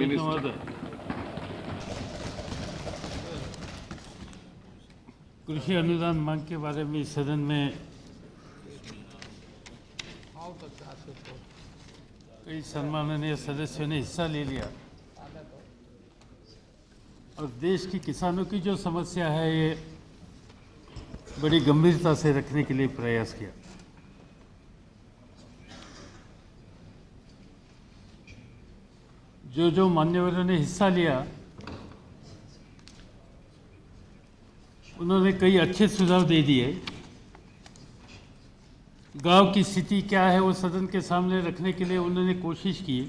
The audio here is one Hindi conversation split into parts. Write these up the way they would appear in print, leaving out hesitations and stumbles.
महोदय, कृषि अनुदान मांग के बारे में सदन में कई सम्माननीय सदस्यों ने हिस्सा ले लिया और देश की किसानों की जो समस्या है ये बड़ी गंभीरता से रखने के लिए प्रयास किया। जो मान्यवरों ने हिस्सा लिया उन्होंने कई अच्छे सुझाव दे दिए। गांव की स्थिति क्या है वो सदन के सामने रखने के लिए उन्होंने कोशिश की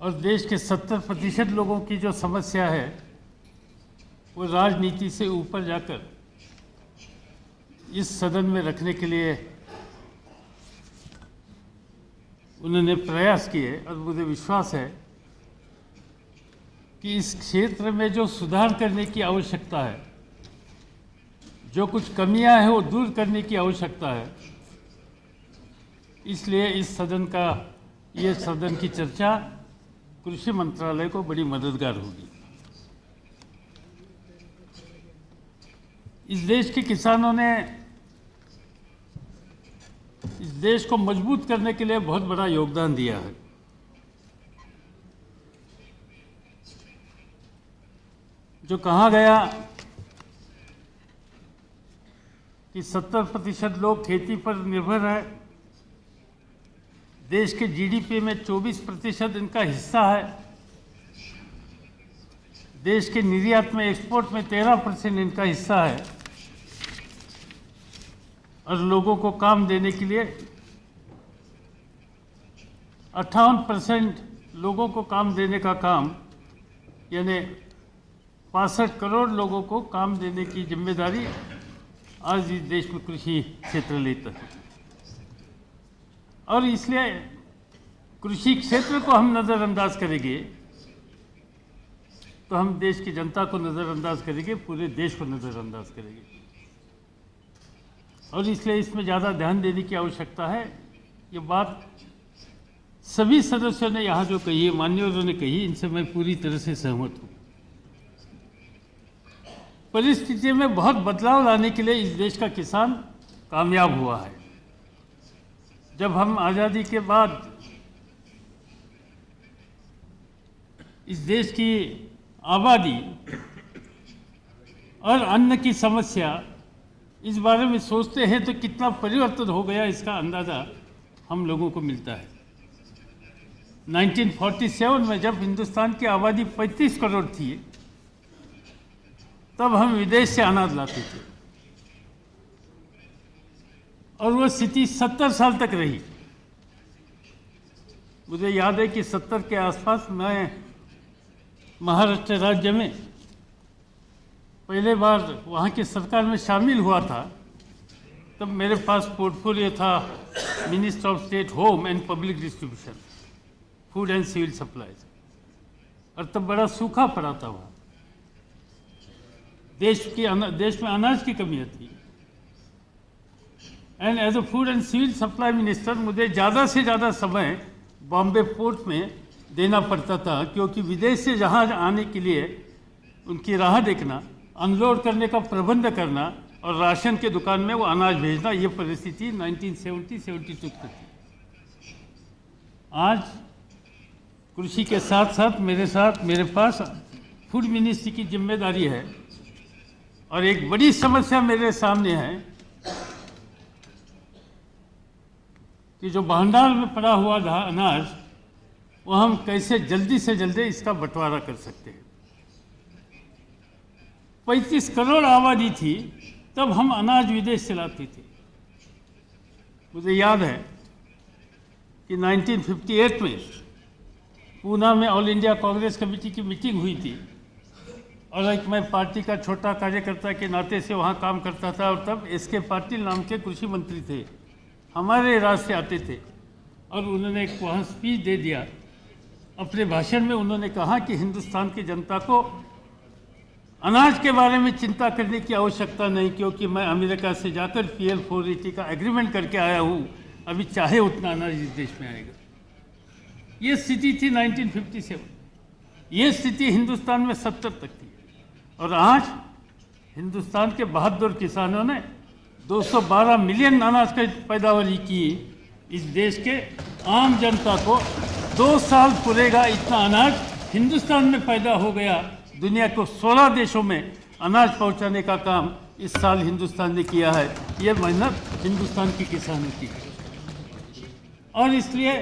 और देश के 70% लोगों की जो समस्या है वो राजनीति से ऊपर जाकर इस सदन में रखने के लिए उन्होंने प्रयास किए और मुझे विश्वास है कि इस क्षेत्र में जो सुधार करने की आवश्यकता है, जो कुछ कमियां हैं वो दूर करने की आवश्यकता है। इसलिए इस सदन की चर्चा कृषि मंत्रालय को बड़ी मददगार होगी। इस देश के किसानों ने इस देश को मजबूत करने के लिए बहुत बड़ा योगदान दिया है। जो कहा गया कि 70% लोग खेती पर निर्भर है, देश के जीडीपी में 24% इनका हिस्सा है, देश के निर्यात में एक्सपोर्ट में 13% इनका हिस्सा है और लोगों को काम देने के लिए 58% लोगों को काम देने का काम, यानी 65 करोड़ लोगों को काम देने की जिम्मेदारी आज इस देश में कृषि क्षेत्र लेता है। और इसलिए कृषि क्षेत्र को हम नज़रअंदाज करेंगे तो हम देश की जनता को नज़रअंदाज करेंगे, पूरे देश को नज़रअंदाज करेंगे। और इसलिए इसमें ज़्यादा ध्यान देने की आवश्यकता है। ये बात सभी सदस्यों ने यहाँ जो कही है, मान्यवरों ने कही, इनसे मैं पूरी तरह से सहमत हूँ। परिस्थिति में बहुत बदलाव लाने के लिए इस देश का किसान कामयाब हुआ है। जब हम आज़ादी के बाद इस देश की आबादी और अन्न की समस्या इस बारे में सोचते हैं तो कितना परिवर्तन हो गया इसका अंदाज़ा हम लोगों को मिलता है। 1947 में जब हिंदुस्तान की आबादी 35 करोड़ थी तब हम विदेश से अनाज लाते थे और वो स्थिति 70 साल तक रही। मुझे याद है कि 70 के आसपास मैं महाराष्ट्र राज्य में पहले बार वहाँ की सरकार में शामिल हुआ था। तब मेरे पास पोर्टफोलियो था minister of state home and public distribution, food and civil supplies, और तब बड़ा सूखा पड़ा था वहाँ। देश में अनाज की कमी थी। And as a food and civil supply minister मुझे ज़्यादा से ज़्यादा समय बॉम्बे पोर्ट में देना पड़ता था, क्योंकि विदेश से जहाज आने के लिए उनकी राह देखना, अनलोड करने का प्रबंध करना और राशन के दुकान में वो अनाज भेजना, ये परिस्थिति 1970-72 तक थी। आज कृषि के साथ साथ मेरे पास फूड मिनिस्ट्री की जिम्मेदारी है और एक बड़ी समस्या मेरे सामने है कि जो भंडार में पड़ा हुआ अनाज वो हम कैसे जल्दी से जल्दी इसका बंटवारा कर सकते हैं। 35 करोड़ आबादी थी तब हम अनाज विदेश से लाते थे। मुझे याद है कि 1958 में पूना में ऑल इंडिया कांग्रेस कमेटी की मीटिंग हुई थी और एक मैं पार्टी का छोटा कार्यकर्ता के नाते से वहाँ काम करता था और तब एस.के. पाटिल नाम के कृषि मंत्री थे, हमारे राज्य से आते थे और उन्होंने एक वहाँ स्पीच दे दिया। अपने भाषण में उन्होंने कहा कि हिंदुस्तान की जनता को अनाज के बारे में चिंता करने की आवश्यकता नहीं, क्योंकि मैं अमेरिका से जाकर PL 480 का एग्रीमेंट करके आया हूँ, अभी चाहे उतना अनाज इस देश में आएगा। ये स्थिति थी 1957। ये स्थिति हिंदुस्तान में 70 तक थी, और आज हिंदुस्तान के बहादुर किसानों ने 212 मिलियन अनाज की पैदावारी की। इस देश के आम जनता को 2 साल पूरेगा इतना अनाज हिंदुस्तान में पैदा हो गया। दुनिया को 16 देशों में अनाज पहुंचाने का काम इस साल हिंदुस्तान ने किया है। ये मेहनत हिंदुस्तान के किसानों की है, और इसलिए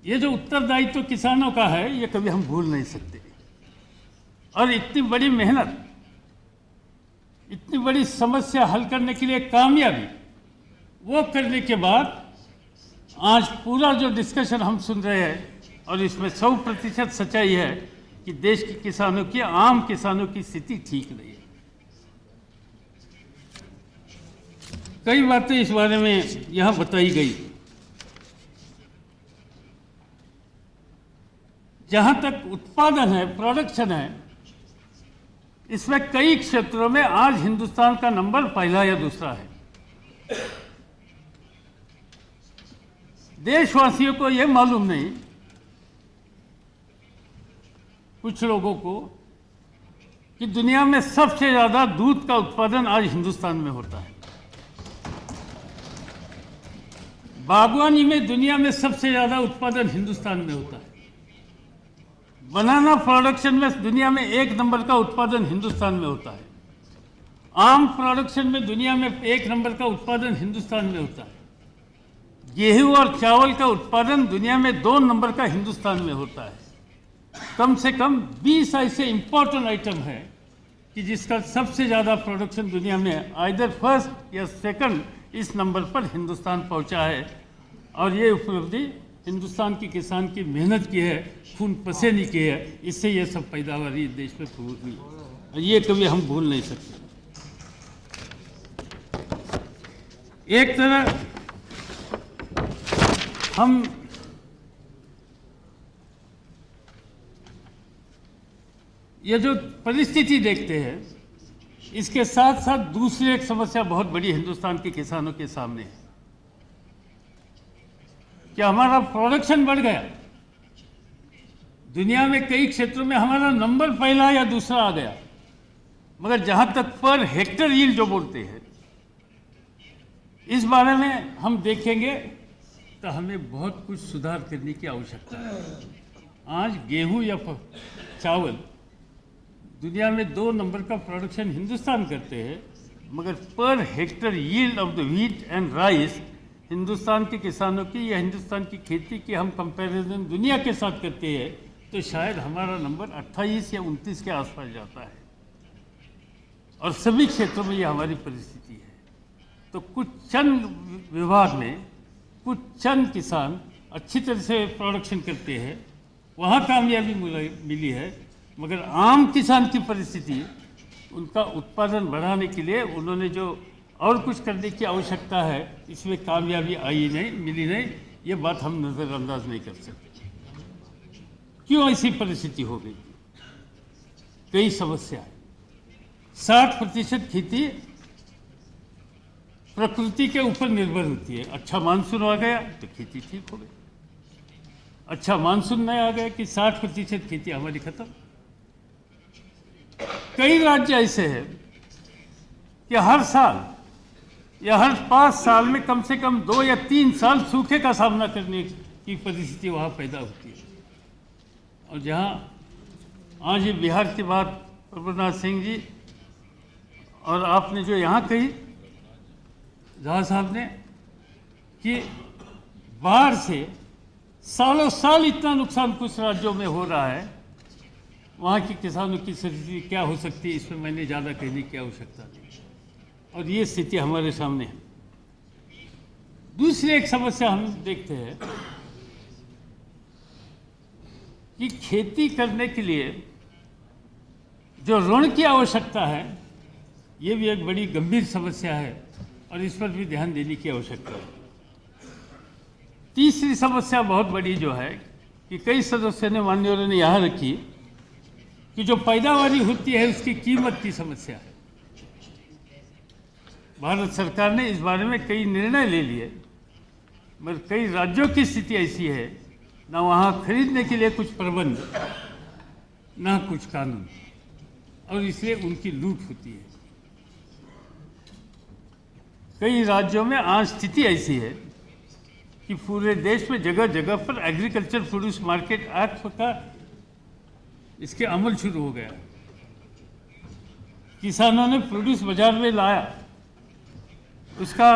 ये जो उत्तरदायित्व किसानों का है ये कभी हम भूल नहीं सकते। और इतनी बड़ी मेहनत, इतनी बड़ी समस्या हल करने के लिए कामयाबी वो करने के बाद आज पूरा जो डिस्कशन हम सुन रहे हैं, और इसमें 100% सच्चाई है कि देश के किसानों की, आम किसानों की स्थिति ठीक नहीं है। कई बातें इस बारे में यहाँ बताई गई। जहाँ तक उत्पादन है, प्रोडक्शन है, इसमें कई क्षेत्रों में आज हिंदुस्तान का नंबर पहला या दूसरा है। देशवासियों को यह मालूम नहीं, कुछ लोगों को, कि दुनिया में सबसे ज़्यादा दूध का उत्पादन आज हिंदुस्तान में होता है। बागवानी में दुनिया में सबसे ज़्यादा उत्पादन हिंदुस्तान में होता है। बनाना प्रोडक्शन में दुनिया में 1 नंबर का उत्पादन हिंदुस्तान में होता है। आम प्रोडक्शन में दुनिया में 1 नंबर का उत्पादन हिंदुस्तान में होता है। गेहूं और चावल का उत्पादन दुनिया में 2 नंबर का हिंदुस्तान में होता है। कम से कम 20 ऐसे इंपॉर्टेंट आइटम है कि जिसका सबसे ज़्यादा प्रोडक्शन दुनिया में आइदर फर्स्ट या सेकंड इस नंबर पर हिंदुस्तान पहुंचा है। और ये उपलब्धि हिंदुस्तान के किसान की मेहनत की है, खून पसीने की है, इससे ये सब पैदावारी देश में हुई है, और ये कभी हम भूल नहीं सकते। एक तरह हम ये जो परिस्थिति देखते हैं, इसके साथ साथ दूसरी एक समस्या बहुत बड़ी हिंदुस्तान के किसानों के सामने है कि हमारा प्रोडक्शन बढ़ गया। दुनिया में कई क्षेत्रों में हमारा नंबर पहला या दूसरा आ गया, मगर जहां तक पर हेक्टर यील्ड जो बोलते हैं, इस बारे में हम देखेंगे तो हमें बहुत कुछ सुधार करने की आवश्यकता है। आज गेहूं या चावल दुनिया में 2 नंबर का प्रोडक्शन हिंदुस्तान करते हैं, मगर per hectare yield of the wheat and rice Hindustan के किसानों की या हिंदुस्तान की खेती की हम कंपैरिजन दुनिया के साथ करते हैं तो शायद हमारा नंबर 28 या 29 के आसपास जाता है। और सभी क्षेत्रों में ये हमारी परिस्थिति है। तो कुछ चंद विभाग में कुछ चंद किसान अच्छी तरह से प्रोडक्शन करते हैं, वहाँ कामयाबी मिली है, मगर आम किसान की परिस्थिति, उनका उत्पादन बढ़ाने के लिए उन्होंने जो और कुछ करने की आवश्यकता है, इसमें कामयाबी आई नहीं, मिली नहीं। ये बात हम नज़रअंदाज नहीं कर सकते। क्यों ऐसी परिस्थिति हो गई? कई समस्या है। 60% खेती प्रकृति के ऊपर निर्भर होती है। अच्छा मानसून आ गया तो खेती ठीक हो गई, अच्छा मानसून नहीं आ गया कि 60% खेती हमारी खत्म। कई राज्य ऐसे हैं कि हर साल या हर 5 साल में कम से कम 2 या 3 साल सूखे का सामना करने की परिस्थिति वहाँ पैदा होती है। और जहाँ आज ये बिहार की बात प्रभुनाथ सिंह जी और आपने जो यहाँ कही जहाँ साहब ने, कि बाढ़ से सालों साल इतना नुकसान कुछ राज्यों में हो रहा है, वहाँ के किसानों की स्थिति क्या हो सकती है, इसमें मैंने ज़्यादा कहने की आवश्यकता नहीं। और ये स्थिति हमारे सामने है। दूसरी एक समस्या हम देखते हैं कि खेती करने के लिए जो ऋण की आवश्यकता है, ये भी एक बड़ी गंभीर समस्या है और इस पर भी ध्यान देने की आवश्यकता है। तीसरी समस्या बहुत बड़ी जो है कि कई सदस्यों ने, मान्यवरों ने यहाँ रखी कि जो पैदावारी होती है उसकी कीमत की समस्या है। भारत सरकार ने इस बारे में कई निर्णय ले लिए, मगर कई राज्यों की स्थिति ऐसी है ना वहाँ खरीदने के लिए कुछ प्रबंध, ना कुछ कानून, और इसलिए उनकी लूट होती है। कई राज्यों में आज स्थिति ऐसी है कि पूरे देश में जगह जगह पर एग्रीकल्चर प्रोड्यूस मार्केट एक्ट का इसके अमल शुरू हो गया। किसानों ने प्रोड्यूस बाजार में लाया, उसका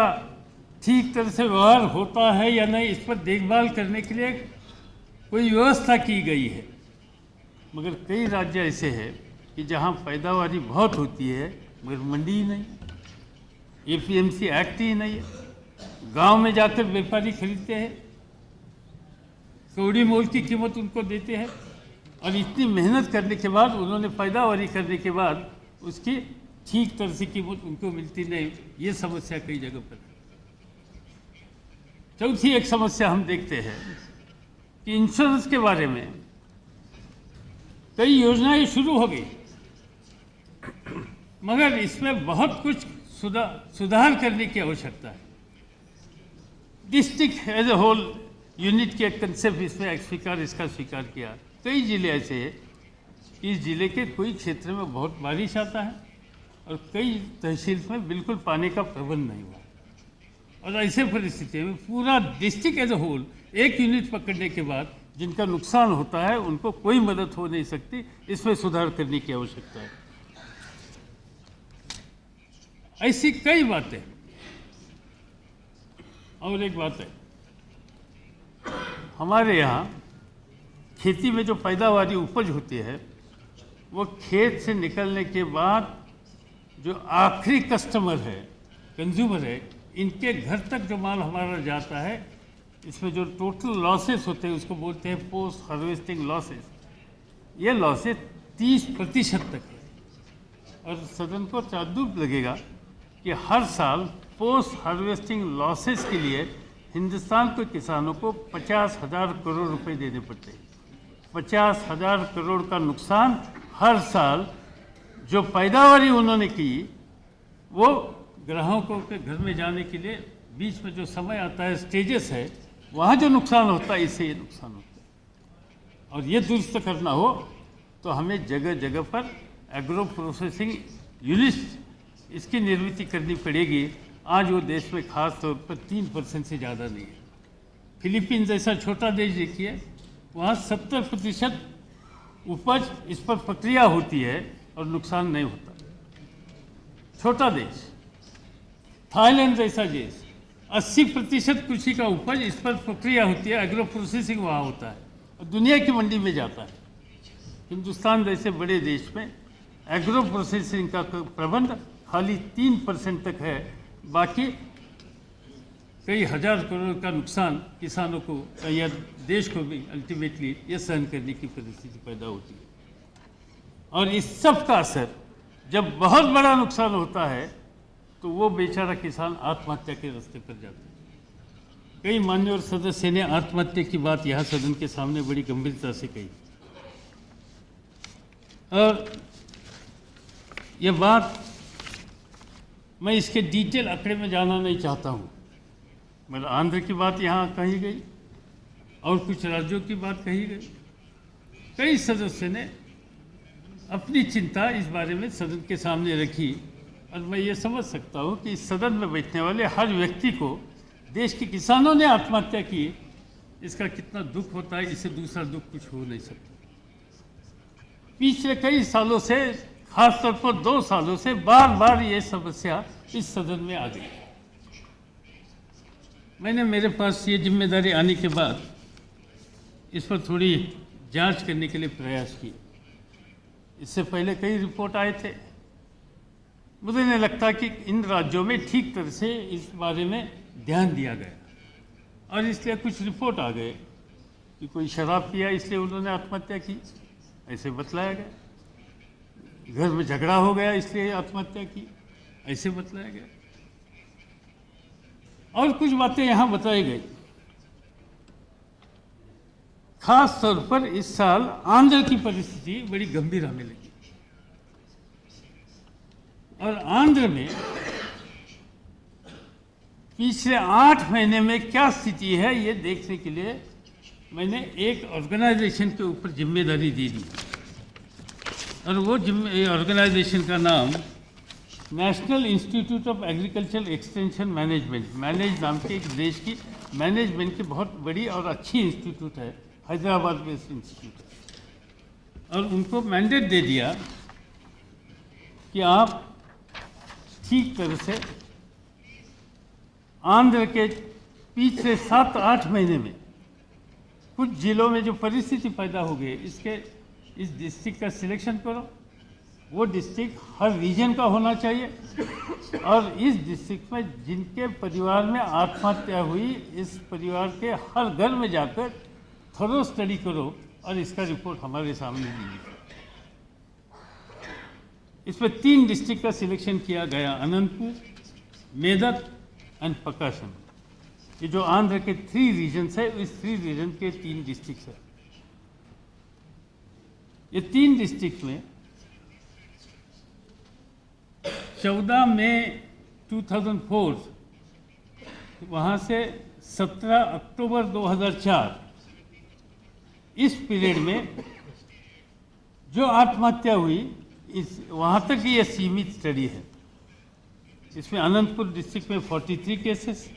ठीक तरह से व्यवहार होता है या नहीं, इस पर देखभाल करने के लिए कोई व्यवस्था की गई है। मगर कई राज्य ऐसे हैं कि जहां पैदावारी बहुत होती है मगर मंडी ही नहीं, एपीएमसी एक्ट ही नहीं है। गांव में जाकर व्यापारी खरीदते हैं, कौड़ी मोल की कीमत उनको देते हैं, और इतनी मेहनत करने के बाद, उन्होंने पैदावारी करने के बाद उसकी ठीक तरह से कीमत उनको मिलती नहीं। ये समस्या कई जगह पर है। चौथी एक समस्या हम देखते हैं कि इंश्योरेंस के बारे में कई योजनाएं शुरू हो गई, मगर इसमें बहुत कुछ सुधार करने की आवश्यकता है। District as a whole unit के कंसेप्ट इसमें इसका स्वीकार किया। कई जिले ऐसे हैं कि इस जिले के कोई क्षेत्र में बहुत बारिश आता है और कई तहसील में बिल्कुल पानी का प्रबंध नहीं हुआ, और ऐसे परिस्थिति में पूरा डिस्ट्रिक्ट एज ए होल एक यूनिट पकड़ने के बाद जिनका नुकसान होता है उनको कोई मदद हो नहीं सकती। इसमें सुधार करने की आवश्यकता है। ऐसी कई बातें। और एक बात है, हमारे यहाँ खेती में जो पैदावारी उपज होती है वो खेत से निकलने के बाद जो आखिरी कस्टमर है, कंज्यूमर है, इनके घर तक जो माल हमारा जाता है, इसमें जो टोटल लॉसेस होते हैं उसको बोलते हैं पोस्ट हार्वेस्टिंग लॉसेस। ये लॉसेस 30% तक है, और सदन को ताज्जुब लगेगा कि हर साल पोस्ट हार्वेस्टिंग लॉसेस के लिए हिंदुस्तान के किसानों को 50,000 करोड़ रुपए देने पड़ते हैं। 50,000 करोड़ का नुकसान हर साल। जो पैदावारी उन्होंने की वो ग्राहकों के घर में जाने के लिए बीच में जो समय आता है, स्टेजेस है, वहाँ जो नुकसान होता है, इससे ये नुकसान होता है। और ये दुरुस्त करना हो तो हमें जगह जगह पर एग्रो प्रोसेसिंग यूनिट्स इसकी निर्मित करनी पड़ेगी। आज वो देश में खास तौर पर 3% से ज़्यादा नहीं है। फिलीपींस जैसा छोटा देश देखिए, वहाँ 70% उपज इस पर प्रक्रिया होती है और नुकसान नहीं होता। छोटा देश। थाईलैंड जैसा देश 80% कृषि का उपज इस पर प्रक्रिया होती है, एग्रो प्रोसेसिंग वहाँ होता है और दुनिया की मंडी में जाता है। हिंदुस्तान जैसे बड़े देश में एग्रो प्रोसेसिंग का प्रबंध खाली 3% तक है। बाकी कई हजार करोड़ का नुकसान किसानों को या देश को भी अल्टीमेटली ये सहन करने की परिस्थिति पैदा होती है। और इस सब का असर जब बहुत बड़ा नुकसान होता है तो वो बेचारा किसान आत्महत्या के रास्ते पर जाता है। कई मान्यवर सदस्य ने आत्महत्या की बात यहाँ सदन के सामने बड़ी गंभीरता से कही, और ये बात मैं इसके डिटेल आंकड़े में जाना नहीं चाहता हूँ। मतलब आंध्र की बात यहाँ कही गई और कुछ राज्यों की बात कही गई। कई सदस्य ने अपनी चिंता इस बारे में सदन के सामने रखी, और मैं ये समझ सकता हूँ कि इस सदन में बैठने वाले हर व्यक्ति को देश के किसानों ने आत्महत्या की, इसका कितना दुख होता है। इससे दूसरा दुख कुछ हो नहीं सकता। पिछले कई सालों से, खासतौर पर 2 सालों से बार बार ये समस्या इस सदन में आ गई। मैंने मेरे पास ये जिम्मेदारी आने के बाद इस पर थोड़ी जांच करने के लिए प्रयास किए। इससे पहले कई रिपोर्ट आए थे। मुझे नहीं लगता कि इन राज्यों में ठीक तरह से इस बारे में ध्यान दिया गया, और इसलिए कुछ रिपोर्ट आ गए कि कोई शराब पिया इसलिए उन्होंने आत्महत्या की, ऐसे बतलाया गया। घर में झगड़ा हो गया इसलिए आत्महत्या की, ऐसे बतलाया गया। और कुछ बातें यहाँ बताई गई। खास तौर पर इस साल आंध्र की परिस्थिति बड़ी गंभीर हमें लगी, और आंध्र में पिछले 8 महीने में क्या स्थिति है ये देखने के लिए मैंने एक ऑर्गेनाइजेशन के ऊपर जिम्मेदारी दे दी और वो ऑर्गेनाइजेशन का नाम national institute of agriculture extension management, manage नाम के एक देश की मैनेजमेंट की बहुत बड़ी और अच्छी इंस्टीट्यूट है, हैदराबाद बेस्ड इंस्टीट्यूट है। और उनको मैंडेट दे दिया कि आप ठीक तरह से आंध्र के पिछले 7-8 महीने में कुछ जिलों में जो परिस्थिति पैदा हो गई इस डिस्ट्रिक्ट का सिलेक्शन करो। वो डिस्ट्रिक्ट हर रीजन का होना चाहिए और इस डिस्ट्रिक्ट में जिनके परिवार में आत्महत्या हुई, इस परिवार के हर घर में जाकर थोरो स्टडी करो और इसका रिपोर्ट हमारे सामने दीजिए। इसमें 3 डिस्ट्रिक्ट का सिलेक्शन किया गया, अनंतपुर, मेदक एंड प्रकाशम। ये जो आंध्र के 3 रीजन्स है, इस 3 रीजन के 3 डिस्ट्रिक्ट है। ये 3 डिस्ट्रिक्ट में 14 मई 2004 वहाँ से 17 अक्टूबर 2004 इस पीरियड में जो आत्महत्या हुई, इस वहाँ तक ये सीमित स्टडी है। इसमें अनंतपुर डिस्ट्रिक्ट में 43 केसेस,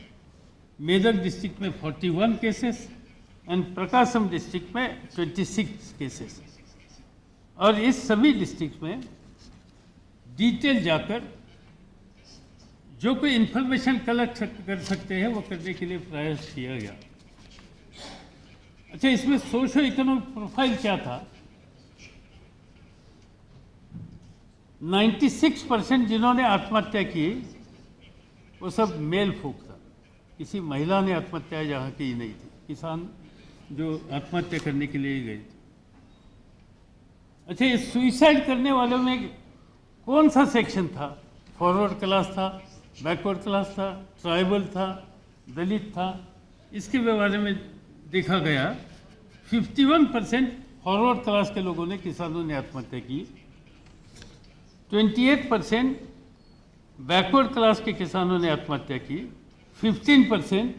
मेदक डिस्ट्रिक्ट में 41 केसेस एंड प्रकाशम डिस्ट्रिक्ट में 26 केसेस। और इस सभी डिस्ट्रिक्ट में डिटेल जाकर जो कोई इंफॉर्मेशन कलेक्ट कर सकते हैं वो करने के लिए प्रयास किया गया। अच्छा, इसमें सोशो इकोनॉमिक प्रोफाइल क्या था? 96% जिन्होंने आत्महत्या की वो सब मेल फोक था, किसी महिला ने आत्महत्या यहाँ की नहीं थी, किसान जो आत्महत्या करने के लिए गए थे। अच्छा, ये सुइसाइड करने वालों में कौन सा सेक्शन था? फॉरवर्ड क्लास था, बैकवर्ड क्लास था, ट्राइबल था, दलित था। इसके बारे में देखा गया 51% फॉरवर्ड क्लास के लोगों ने, किसानों ने आत्महत्या की, 28% बैकवर्ड क्लास के किसानों ने आत्महत्या की, 15%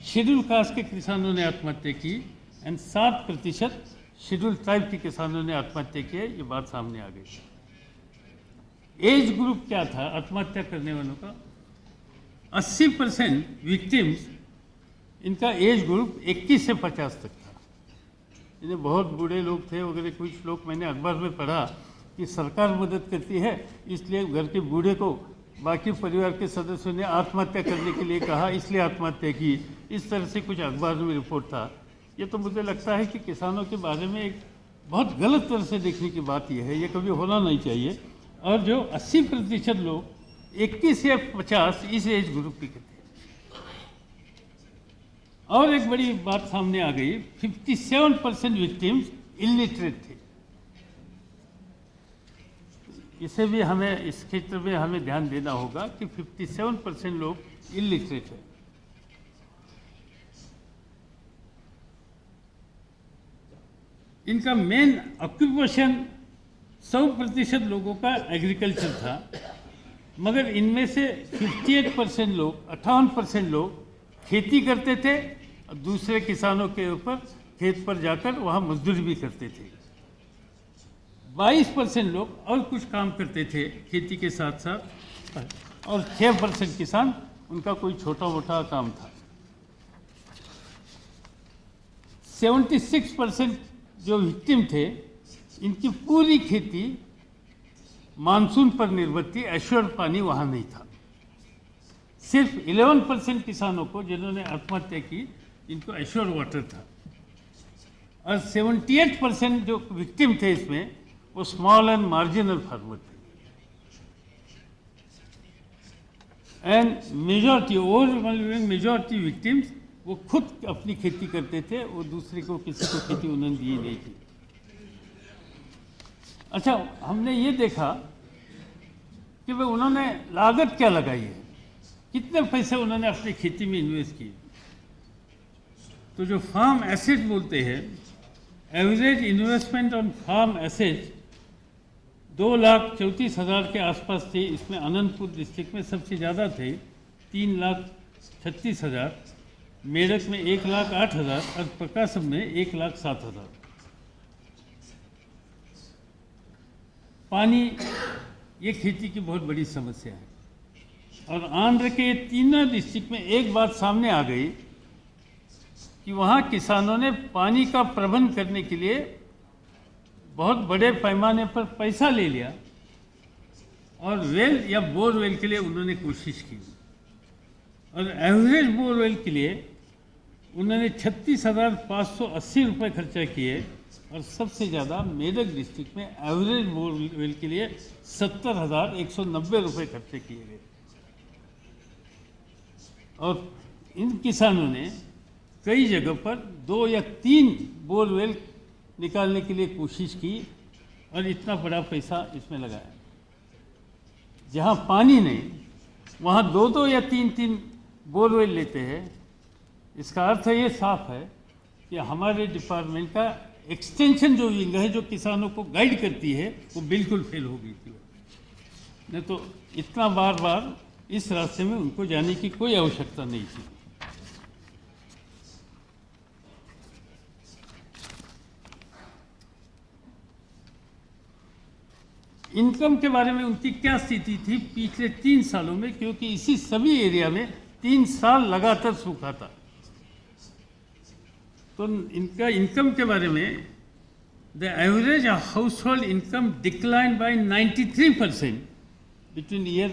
शेड्यूल कास्ट के किसानों ने आत्महत्या की एंड 7% शेड्यूल ट्राइब के किसानों ने आत्महत्या की है। ये बात सामने आ गई। एज ग्रुप क्या था आत्महत्या करने वालों का? 80% विक्टिम्स, इनका एज ग्रुप 21 से 50 तक था। इन्हें बहुत बूढ़े लोग थे वगैरह। कुछ लोग मैंने अखबार में पढ़ा कि सरकार मदद करती है इसलिए घर के बूढ़े को बाकी परिवार के सदस्यों ने आत्महत्या करने के लिए कहा, इसलिए आत्महत्या की। इस तरह से कुछ अखबार में रिपोर्ट था। ये तो मुझे लगता है कि किसानों के बारे में एक बहुत गलत तरह से देखने की बात यह है, ये कभी होना नहीं चाहिए। और जो 80% लोग 21 या 50 इस एज ग्रुप के थे। और एक बड़ी बात सामने आ गई, 57% विक्टिम्स इलिटरेट थे। इसे भी हमें, इस क्षेत्र में हमें ध्यान देना होगा कि 57% लोग इलिटरेट हैं। इनका मेन ऑक्यूपेशन 100% लोगों का एग्रीकल्चर था, मगर इनमें से 58% लोग, 58% लोग खेती करते थे और दूसरे किसानों के ऊपर खेत पर जाकर वहाँ मजदूरी भी करते थे। 22% लोग और कुछ काम करते थे खेती के साथ साथ, और 6% किसान, उनका कोई छोटा मोटा काम था। 76% जो विक्टिम थे, इनकी पूरी खेती मानसून पर निर्भर थी, एश्योर्ड पानी वहाँ नहीं था। सिर्फ 11% किसानों को जिन्होंने आत्महत्या की, इनको एश्योर्ड वाटर था। और 78% जो विक्टिम थे इसमें, वो स्मॉल एंड मार्जिनल फार्मर थे। And majority, overwhelming majority victims वो खुद अपनी खेती करते थे, वो दूसरे को, किसी को खेती उन्होंने दी नहीं थी। अच्छा, हमने ये देखा कि भाई उन्होंने लागत क्या लगाई है, कितने पैसे उन्होंने अपनी खेती में इन्वेस्ट किए। तो जो फार्म एसेट बोलते हैं, average investment on farm asset 2,34,000 के आसपास थे। इसमें अनंतपुर डिस्ट्रिक्ट में सबसे ज़्यादा थे, 3,36,000 मेरठ में 1,08,000 और प्रकाशम में 1,07,000। पानी ये खेती की बहुत बड़ी समस्या है और आंध्र के तीनों डिस्ट्रिक्ट में एक बात सामने आ गई कि वहाँ किसानों ने पानी का प्रबंध करने के लिए बहुत बड़े पैमाने पर पैसा ले लिया और वेल या बोरवेल के लिए उन्होंने कोशिश की और एवरेज बोरवेल के लिए उन्होंने 36,580 रुपये खर्चा किए और सबसे ज़्यादा मेरठ डिस्ट्रिक्ट में एवरेज बोरवेल के लिए 70,190 रुपये खर्चे किए गए। और इन किसानों ने कई जगह पर 2 या 3 बोरवेल निकालने के लिए कोशिश की और इतना बड़ा पैसा इसमें लगाया। जहाँ पानी नहीं वहाँ 2-2 या 3-3 बोरवेल लेते हैं। इसका अर्थ ये साफ है कि हमारे डिपार्टमेंट का एक्सटेंशन जो विंग है, जो किसानों को गाइड करती है, वो बिल्कुल फेल हो गई थी। नहीं तो इतना बार बार इस रास्ते में उनको जाने की कोई आवश्यकता नहीं थी। इनकम के बारे में उनकी क्या स्थिति थी पिछले 3 सालों में, क्योंकि इसी सभी एरिया में 3 साल लगातार सूखा था। तो इनका इनकम के बारे में the average house hold income decline by 93% between year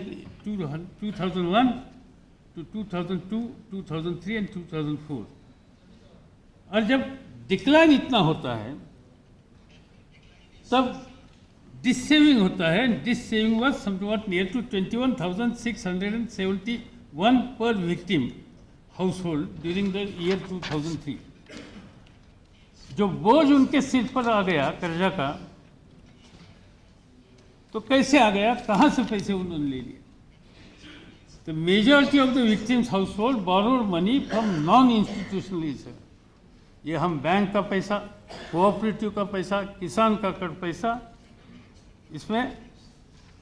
2001 to 2002, 2003 and 2004। और जब डिक्लाइन इतना होता है तब डिसेविंग होता है। डिसेविंग वॉज समवॉट नियर टू 21,671 पर victim house hold during the year 2003। जो बोझ उनके सिर पर आ गया कर्जा का, तो कैसे आ गया, कहाँ से पैसे उन्होंने ले लिए? तो majority of the victims house hold borrowed money from non institutional investor. ये हम बैंक का पैसा, कोऑपरेटिव का पैसा, किसान का कर पैसा, इसमें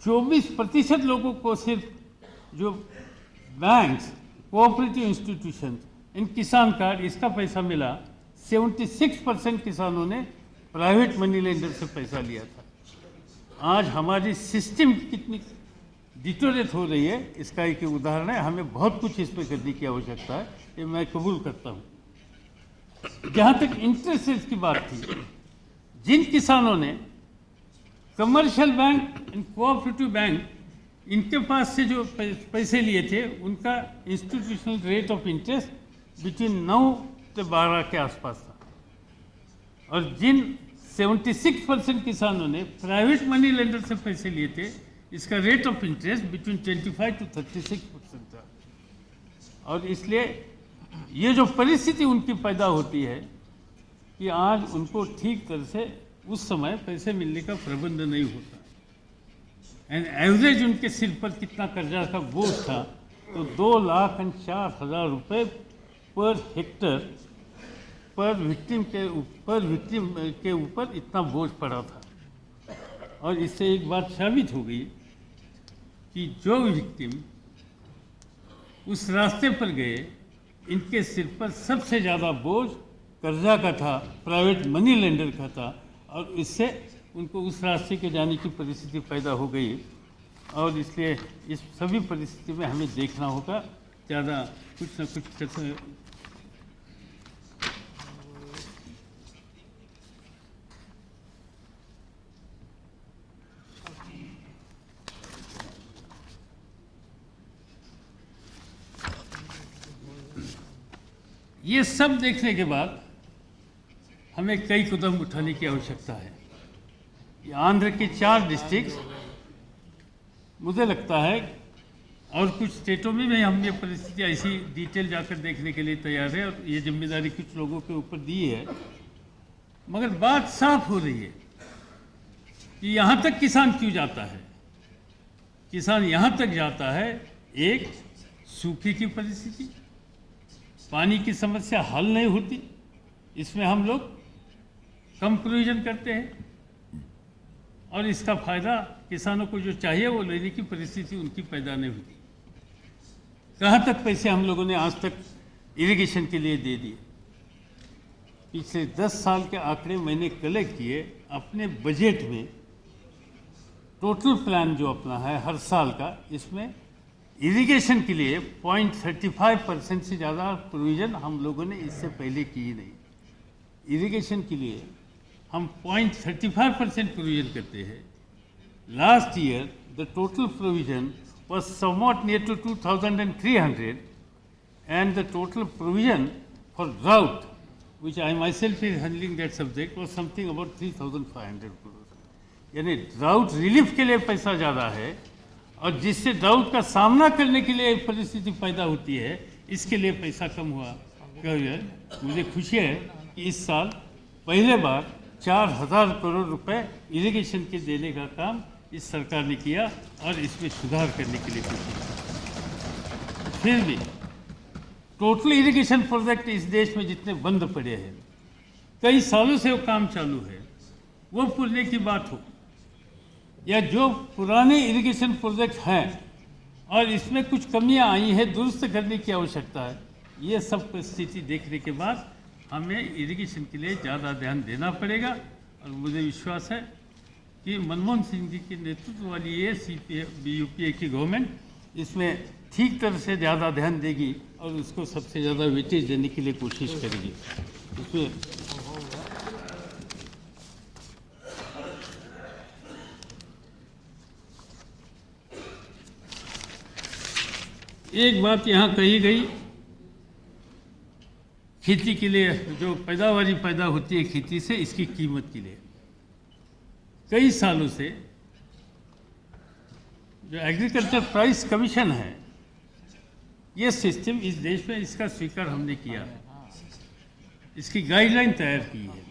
24% लोगों को सिर्फ जो बैंक्स, कोऑपरेटिव इंस्टीट्यूशन, इन किसान कार्ड, इसका पैसा मिला। 76% किसानों ने प्राइवेट मनी लेंडर से पैसा लिया था। आज हमारी सिस्टम कितनी डिटोरेट हो रही है, इसका एक उदाहरण है। हमें बहुत कुछ इसमें करने की आवश्यकता है, ये मैं कबूल करता हूँ। जहाँ तक इंटरेस्ट रेट की बात थी, जिन किसानों ने commercial bank and cooperative bank, इनके पास से जो पैसे लिए थे, उनका institutional rate of interest between 9 से 12 के आसपास था। और जिन 76% किसानों ने प्राइवेट मनी लेंडर से पैसे लिए थे, इसका rate of interest between 25 to 36% था। और इसलिए ये जो परिस्थिति उनकी पैदा होती है कि आज उनको ठीक तरह से उस समय पैसे मिलने का प्रबंध नहीं होता। एंड एवरेज उनके सिर पर कितना कर्जा का बोझ था, तो 2,04,000 रुपये पर हेक्टर पर विक्टिम के ऊपर इतना बोझ पड़ा था। और इससे एक बात साबित हो गई कि जो विक्टिम उस रास्ते पर गए, इनके सिर पर सबसे ज़्यादा बोझ कर्जा का था, प्राइवेट मनी लेंडर का था, और इससे उनको उस रास्ते के जाने की परिस्थिति पैदा हो गई। और इसलिए इस सभी परिस्थिति में हमें देखना होगा, ज़्यादा कुछ न कुछ ये सब देखने के बाद हमें कई कदम उठाने की आवश्यकता है। ये आंध्र के 4 डिस्ट्रिक्ट, मुझे लगता है, और कुछ स्टेटों में भी हम ये परिस्थिति ऐसी डिटेल जाकर देखने के लिए तैयार है, और ये जिम्मेदारी कुछ लोगों के ऊपर दी है। मगर बात साफ हो रही है कि यहाँ तक किसान क्यों जाता है। किसान यहाँ तक जाता है, एक, सूखे की परिस्थिति, पानी की समस्या हल नहीं होती, इसमें हम लोग कम प्रोविजन करते हैं, और इसका फ़ायदा किसानों को जो चाहिए वो लेने की परिस्थिति उनकी पैदा नहीं होती। कहाँ तक पैसे हम लोगों ने आज तक इरिगेशन के लिए दे दिए। पिछले 10 साल के आंकड़े मैंने कलेक्ट किए, अपने बजट में टोटल प्लान जो अपना है हर साल का, इसमें इरिगेशन के लिए 0.35% से ज़्यादा प्रोविज़न हम लोगों ने इससे पहले की ही नहीं। इरिगेशन के लिए हम 0.35% प्रोविज़न करते हैं। Last year the total provision was somewhat near to 2,300 and the total provision for drought, which I myself is handling that subject, was something about 3,500 crores. यानी ड्राउट रिलीफ के लिए पैसा ज़्यादा है और जिससे ड्राउट का सामना करने के लिए परिस्थिति पैदा होती है, इसके लिए पैसा कम हुआ। मुझे खुशी है कि इस साल पहले बार 4,000 करोड़ रुपए इरिगेशन के देने का काम इस सरकार ने किया और इसमें सुधार करने के लिए कोशिश। फिर भी टोटल इरिगेशन प्रोजेक्ट इस देश में जितने बंद पड़े हैं, कई सालों से वो काम चालू है, वो पूरने की बात हो, या जो पुराने इरिगेशन प्रोजेक्ट हैं और इसमें कुछ कमियां आई हैं, दुरुस्त करने की आवश्यकता है। ये सब परिस्थिति देखने के बाद हमें इरिगेशन के लिए ज़्यादा ध्यान देना पड़ेगा और मुझे विश्वास है कि मनमोहन सिंह जी के नेतृत्व वाली ये यूपीए की गवर्नमेंट इसमें ठीक तरह से ज़्यादा ध्यान देगी और उसको सबसे ज़्यादा वेटेज देने के लिए कोशिश करेगी। इसमें एक बात यहाँ कही गई, खेती के लिए जो पैदावारी पैदा होती है खेती से, इसकी कीमत के लिए कई सालों से जो एग्रीकल्चर प्राइस कमीशन है, ये सिस्टम इस देश में इसका स्वीकार हमने किया है, इसकी गाइडलाइन तैयार की है।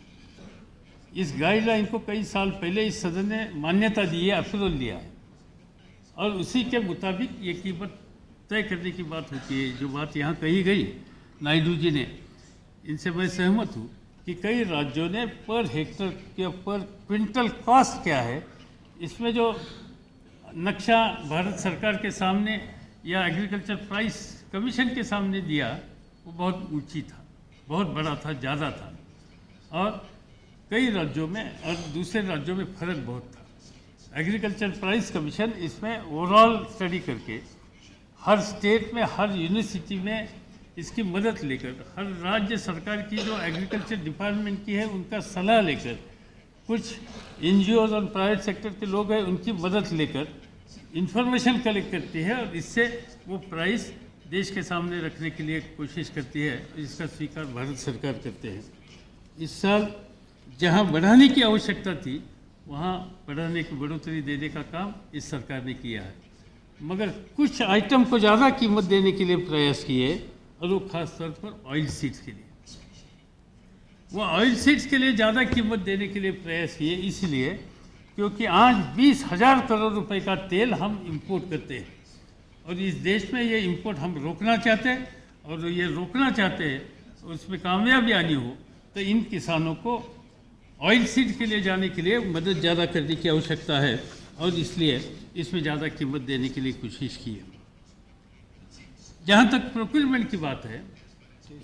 इस गाइडलाइन को कई साल पहले इस सदन ने मान्यता दी है, अप्रूवल दिया है और उसी के मुताबिक ये कीमत तय करने की बात होती है। जो बात यहाँ कही गई नायडू जी ने, इनसे मैं सहमत हूँ कि कई राज्यों ने पर हेक्टर के पर क्विंटल कॉस्ट क्या है, इसमें जो नक्शा भारत सरकार के सामने या एग्रीकल्चर प्राइस कमीशन के सामने दिया, वो बहुत ऊंची था, बहुत बड़ा था, ज़्यादा था और कई राज्यों में और दूसरे राज्यों में फ़र्क बहुत था। एग्रीकल्चर प्राइस कमीशन इसमें ओवरऑल स्टडी करके हर स्टेट में, हर यूनिवर्सिटी में इसकी मदद लेकर, हर राज्य सरकार की जो एग्रीकल्चर डिपार्टमेंट की है उनका सलाह लेकर, कुछ एनजीओ और प्राइवेट सेक्टर के लोग हैं उनकी मदद लेकर इंफॉर्मेशन कलेक्ट करती है और इससे वो प्राइस देश के सामने रखने के लिए कोशिश करती है। इसका स्वीकार भारत सरकार करते हैं। इस साल जहां बढ़ाने की आवश्यकता थी वहां बढ़ाने की बढ़ोतरी देने का काम इस सरकार ने किया है, मगर कुछ आइटम को ज़्यादा कीमत देने के लिए प्रयास किए और वो खास तौर पर ऑयल सीड्स के लिए। वो ऑयल सीड्स के लिए ज़्यादा कीमत देने के लिए प्रयास किए इसलिए क्योंकि आज 20,000 करोड़ रुपए का तेल हम इंपोर्ट करते हैं और इस देश में ये इंपोर्ट हम रोकना चाहते हैं और ये रोकना चाहते हैं उसमें कामयाबी आनी हो तो इन किसानों को ऑयल सीड के लिए जाने के लिए मदद ज़्यादा करने की आवश्यकता है और इसलिए इसमें ज़्यादा कीमत देने के लिए कोशिश की है। जहाँ तक प्रोक्योरमेंट की बात है,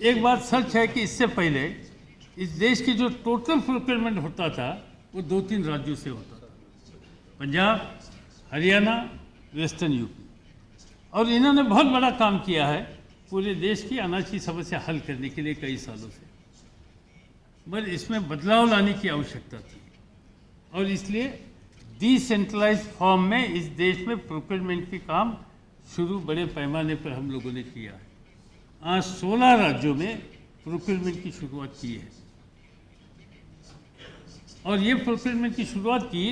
एक बात सच है कि इससे पहले इस देश की जो टोटल प्रोक्योरमेंट होता था वो 2-3 राज्यों से होता था, पंजाब, हरियाणा, वेस्टर्न यूपी, और इन्होंने बहुत बड़ा काम किया है पूरे देश की अनाज की समस्या हल करने के लिए कई सालों से, पर इसमें बदलाव लाने की आवश्यकता थी और इसलिए डिसेंट्रलाइज्ड फॉर्म में इस देश में प्रोक्योरमेंट के काम शुरू बड़े पैमाने पर हम लोगों ने किया है। आज 16 राज्यों में प्रोक्योरमेंट की शुरुआत की है और ये प्रोक्योरमेंट की शुरुआत की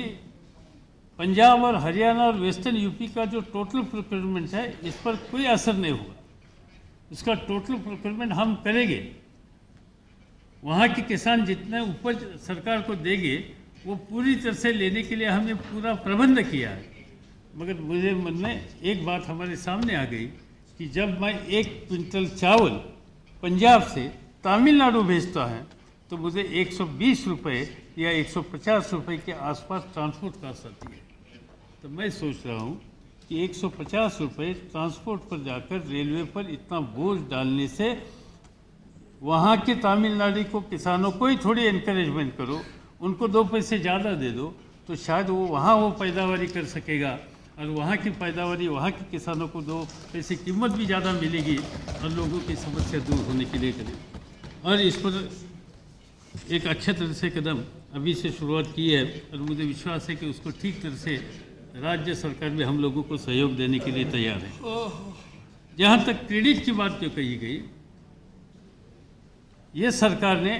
पंजाब और हरियाणा और वेस्टर्न यूपी का जो टोटल प्रोक्योरमेंट है इस पर कोई असर नहीं होगा। इसका टोटल प्रोक्योरमेंट हम करेंगे, वहाँ के किसान जितने उपज सरकार को देंगे वो पूरी तरह से लेने के लिए हमने पूरा प्रबंध किया है। मगर मुझे मन में एक बात हमारे सामने आ गई कि जब मैं 1 क्विंटल चावल पंजाब से तमिलनाडु भेजता है तो मुझे 120 रुपये या 150 रुपये के आसपास ट्रांसपोर्ट कास्ट आती है। तो मैं सोच रहा हूँ कि 150 रुपये ट्रांसपोर्ट पर जाकर रेलवे पर इतना बोझ डालने से वहाँ के तमिलनाडु को किसानों को ही थोड़ी इनकरेजमेंट करो, उनको 2 पैसे ज़्यादा दे दो, तो शायद वो वहाँ वो पैदावारी कर सकेगा, और वहाँ की पैदावारी वहाँ के किसानों को 2 पैसे कीमत भी ज़्यादा मिलेगी और लोगों की समस्या दूर होने के लिए करें। और इस पर एक अच्छे तरह से कदम अभी से शुरुआत की है, और मुझे विश्वास है कि उसको ठीक तरह से राज्य सरकार भी हम लोगों को सहयोग देने के लिए तैयार है। जहाँ तक क्रेडिट की बात जो कही गई, ये सरकार ने